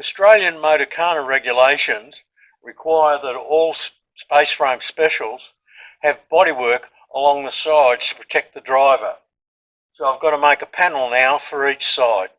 Australian Motorkhana regulations require that all space frame specials have bodywork along the sides to protect the driver. So I've got to make a panel now for each side.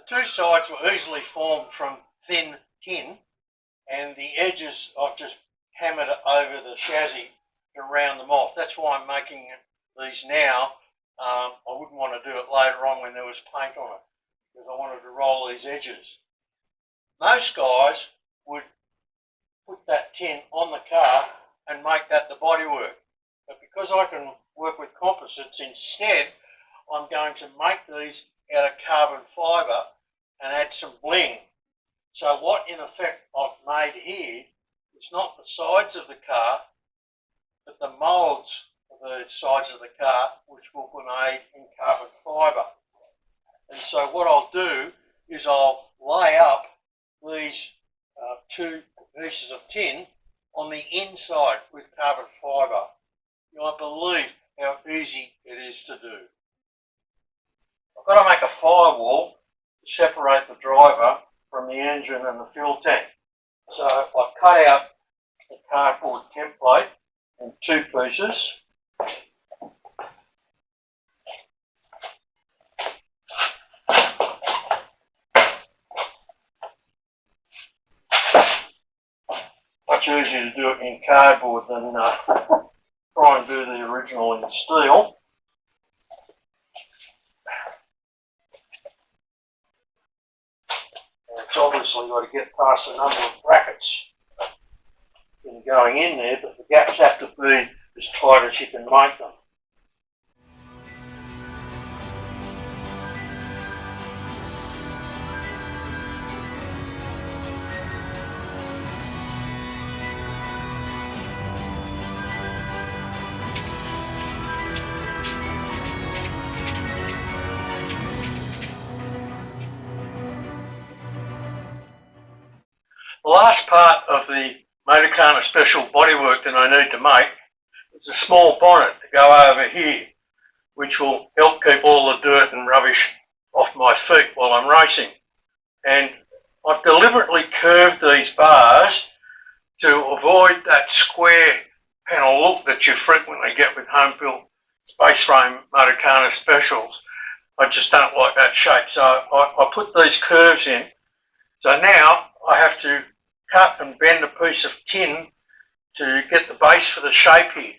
The two sides were easily formed from thin tin, and the edges I've just hammered over the chassis to round them off. That's why I'm making these now. I wouldn't want to do it later on when there was paint on it, because I wanted to roll these edges. Most guys would put that tin on the car and make that the bodywork, but because I can work with composites instead, I'm going to make these out of carbon fibre and add some bling. So what in effect I've made here is not the sides of the car, but the moulds of the sides of the car, which will be made in carbon fibre. And so what I'll do is I'll lay up these two pieces of tin on the inside with carbon fibre. You won't believe how easy it is to do. I've got to make a firewall to separate the driver from the engine and the fuel tank. So I've cut out the cardboard template in two pieces. Much easier to do it in cardboard than try and do the original in steel. It's obviously got to get past a number of brackets that are going in there, but the gaps have to be as tight as you can make them. The last part of the Motorkhana special bodywork that I need to make is a small bonnet to go over here, which will help keep all the dirt and rubbish off my feet while I'm racing. And I've deliberately curved these bars to avoid that square panel look that you frequently get with home-built space frame Motorkhana specials. I just don't like that shape, so I put these curves in. So now I have to cut and bend a piece of tin to get the base for the shape here.